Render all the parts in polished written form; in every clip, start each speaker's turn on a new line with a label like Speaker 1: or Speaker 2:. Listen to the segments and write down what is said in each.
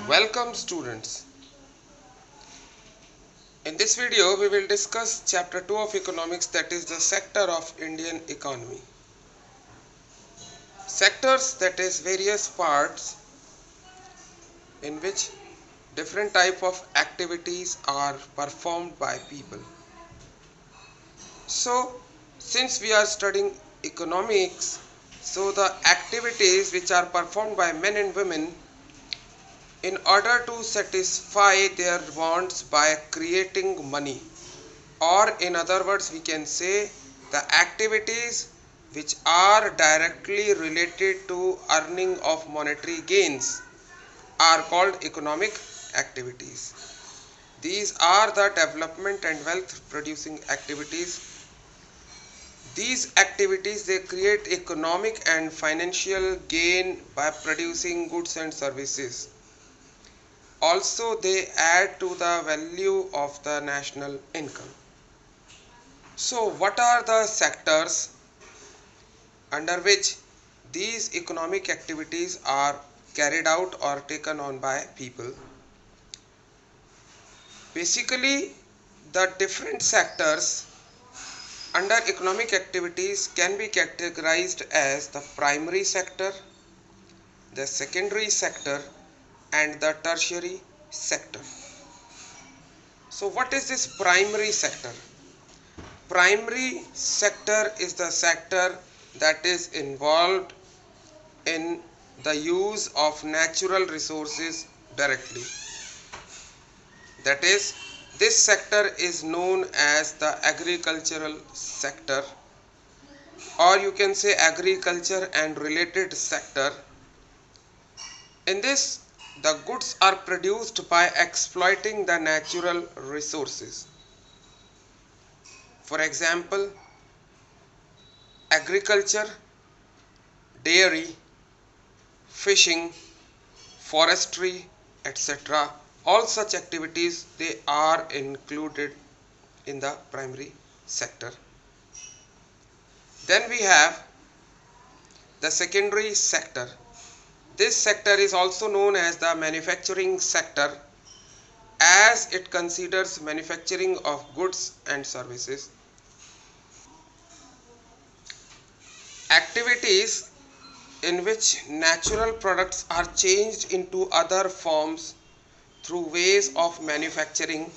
Speaker 1: Welcome students. In this video we will discuss chapter 2 of economics, that is the sector of Indian economy. Sectors, that is various parts in which different type of activities are performed by people. So since we are studying economics, so the activities which are performed by men and women in order to satisfy their wants by creating money, or in other words we can say the activities which are directly related to earning of monetary gains are called economic activities. These are the development and wealth producing activities. These activities, they create economic and financial gain by producing goods and services. Also they add to the value of the national income. So what are the sectors under which these economic activities are carried out or taken on by people? Basically, the different sectors under economic activities can be categorized as the primary sector, the secondary sector, and the tertiary sector. So what is this primary sector? Primary sector is the sector that is involved in the use of natural resources directly. That is, this sector is known as the agricultural sector, or you can say agriculture and related sector. In this, the goods are produced by exploiting the natural resources. For example, agriculture, dairy, fishing, forestry, etc. All such activities, they are included in the primary sector. Then we have the secondary sector. This sector is also known as the manufacturing sector, as it considers manufacturing of goods and services. Activities in which natural products are changed into other forms through ways of manufacturing.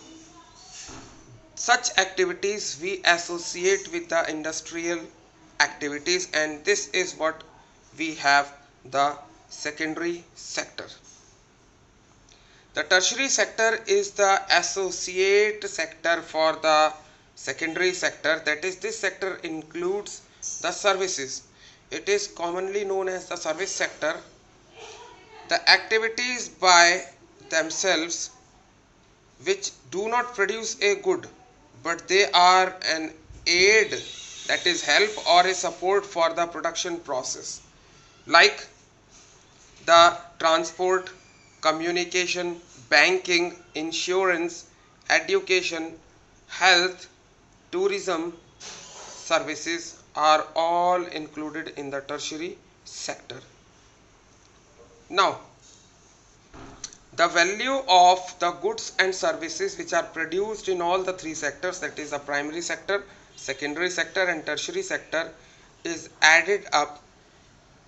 Speaker 1: Such activities we associate with the industrial activities, and this is what we have the secondary sector. The tertiary sector is the associate sector for the secondary sector, that is, this sector includes the services. It is commonly known as the service sector. The activities by themselves which do not produce a good, but they are an aid, that is help or a support for the production process, like the transport, communication, banking, insurance, education, health, tourism services are all included in the tertiary sector. Now, the value of the goods and services which are produced in all the three sectors, that is the primary sector, secondary sector and tertiary sector, is added up,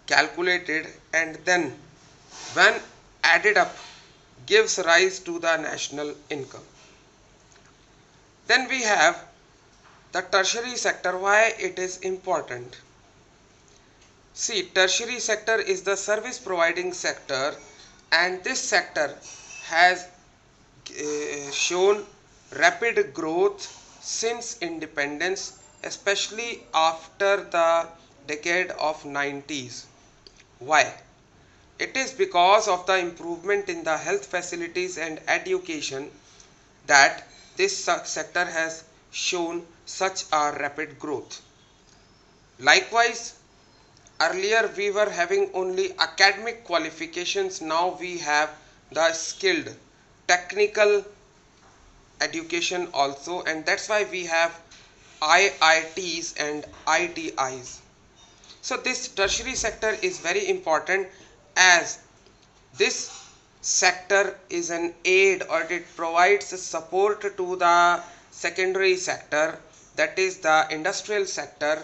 Speaker 1: calculated, and then when added up gives rise to the national income. Then we have the tertiary sector. Why it is important? See, tertiary sector is the service providing sector, and this sector has shown rapid growth since independence, especially after the decade of 90s. Why? It is because of the improvement in the health facilities and education that this sector has shown such a rapid growth. Likewise, earlier we were having only academic qualifications, now we have the skilled technical education also, and that's why we have IITs and ITIs. So this tertiary sector is very important, as this sector is an aid, or it provides support to the secondary sector, that is the industrial sector,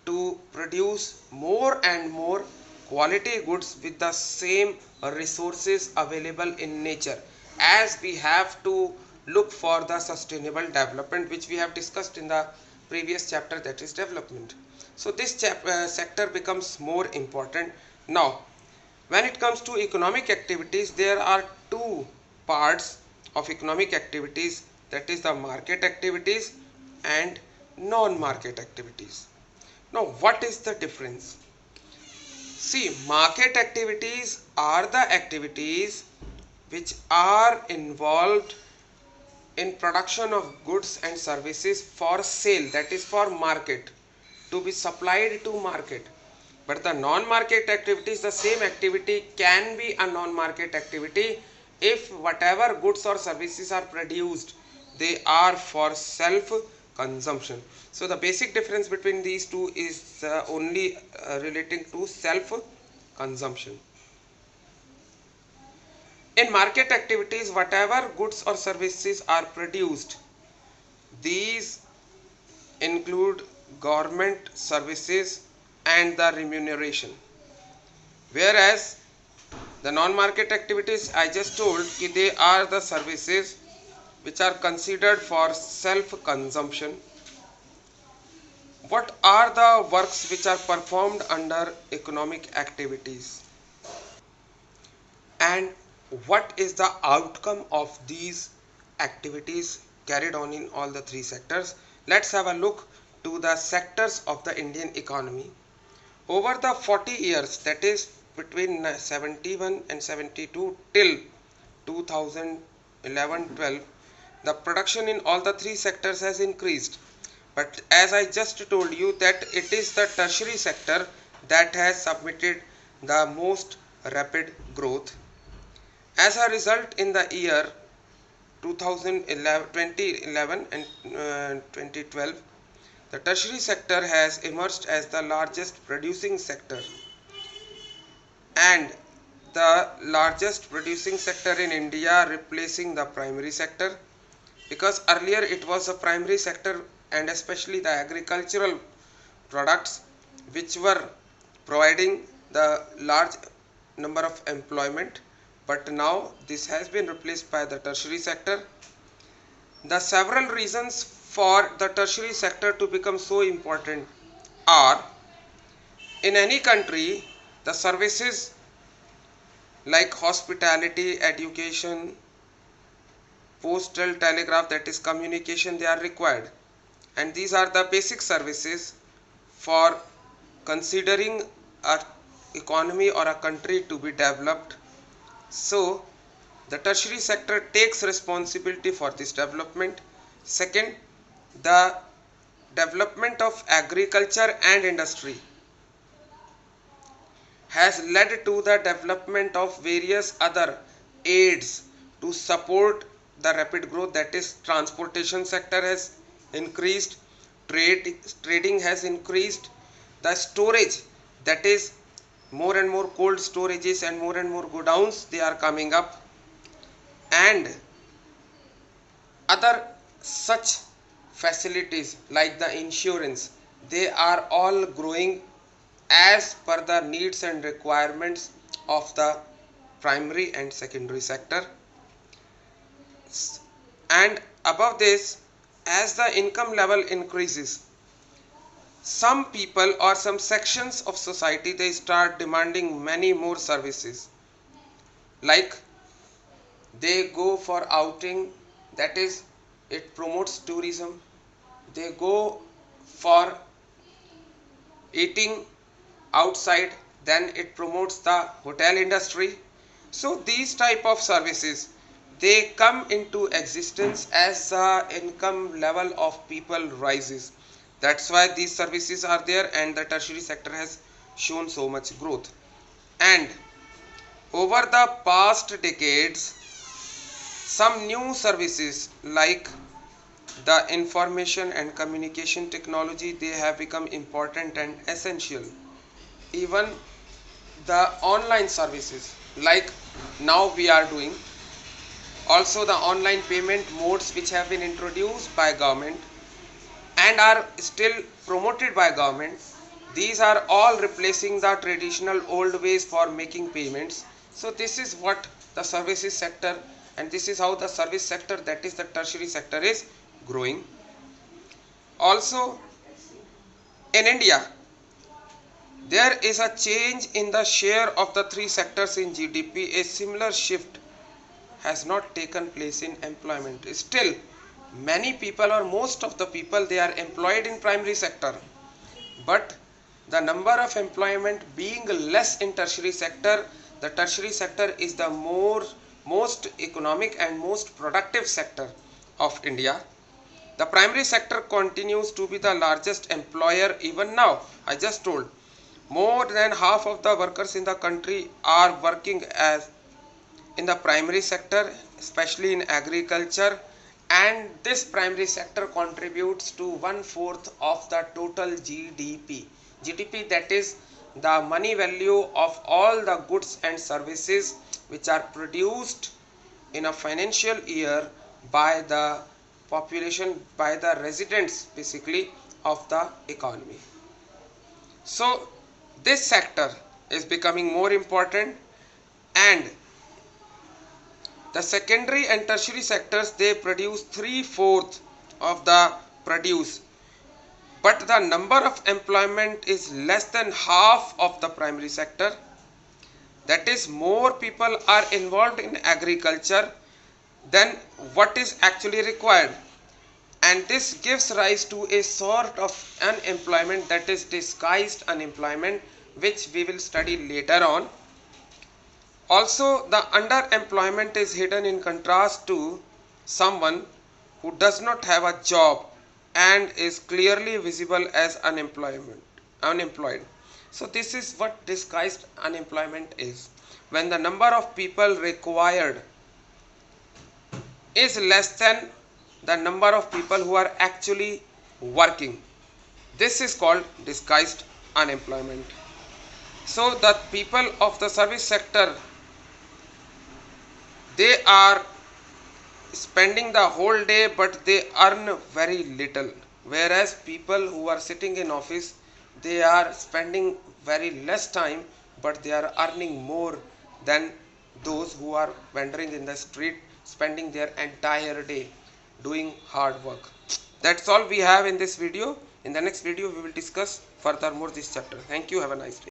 Speaker 1: to produce more and more quality goods with the same resources available in nature, as we have to look for the sustainable development, which we have discussed in the previous chapter, that is development. So this sector becomes more important. Now when it comes to economic activities, there are two parts of economic activities, that is the market activities and non-market activities. Now what is the difference? See, market activities are the activities which are involved in production of goods and services for sale, that is for market, to be supplied to market. But the non-market activities, the same activity can be a non-market activity if whatever goods or services are produced, they are for self consumption. So the basic difference between these two is only relating to self consumption. In market activities, whatever goods or services are produced, these include government services and the remuneration. Whereas the non-market activities, I just told कि they are the services which are considered for self-consumption. What are the works which are performed under economic activities? And what is the outcome of these activities carried on in all the three sectors? Let's have a look to the sectors of the Indian economy. Over the 40 years, that is between 71 and 72 till 2011-12, the production in all the three sectors has increased. But as I just told you that it is the tertiary sector that has submitted the most rapid growth. As a result, in the year 2011 and 2012, the tertiary sector has emerged as the largest producing sector and the largest producing sector in India, replacing the primary sector, because earlier it was a primary sector and especially the agricultural products which were providing the large number of employment, but now this has been replaced by the tertiary sector. The several reasons for the tertiary sector to become so important are: in any country, the services like hospitality, education, postal, telegraph, that is communication, they are required, and these are the basic services for considering a economy or a country to be developed. So the tertiary sector takes responsibility for this development. Second, the development of agriculture and industry has led to the development of various other aids to support the rapid growth, that is transportation sector has increased, trading has increased, the storage, that is more and more cold storages and more godowns, they are coming up, and other such facilities like the insurance, they are all growing as per the needs and requirements of the primary and secondary sector. And above this, as the income level increases, some people or some sections of society, they start demanding many more services, like they go for outing, that is it promotes tourism, they go for eating outside, then it promotes the hotel industry. So these type of services, they come into existence as the income level of people rises. That's why these services are there and the tertiary sector has shown so much growth. And over the past decades, some new services like the information and communication technology, they have become important and essential. Even the online services, like now we are doing. Also the online payment modes which have been introduced by government and are still promoted by government, these are all replacing the traditional old ways for making payments. So this is what the services sector, and this is how the service sector, that is the tertiary sector, is growing. Also in India there is a change in the share of the three sectors in GDP. A similar shift has not taken place in employment. Still many people, or most of the people, they are employed in primary sector, but the number of employment being less in tertiary sector. The tertiary sector is the most economic and most productive sector of India. The primary sector continues to be the largest employer even now. I just told, more than half of the workers in the country are working as in the primary sector, especially in agriculture, and this primary sector contributes to 1/4 of the total GDP. GDP, that is the money value of all the goods and services which are produced in a financial year by the population, by the residents basically of the economy. So this sector is becoming more important, and the secondary and tertiary sectors, they produce 3/4 of the produce, but the number of employment is less than half of the primary sector. That is, more people are involved in agriculture than what is actually required, and this gives rise to a sort of unemployment, that is disguised unemployment, which we will study later on. Also the underemployment is hidden in contrast to someone who does not have a job and is clearly visible as unemployed. So this is what disguised unemployment is. When the number of people required is less than the number of people who are actually working, this is called disguised unemployment. So the people of the service sector, they are spending the whole day but they earn very little, whereas people who are sitting in office, they are spending very less time but they are earning more than those who are wandering in the street, spending their entire day doing hard work. That's all we have in this video. In the next video we will discuss furthermore this chapter. Thank you. Have a nice day.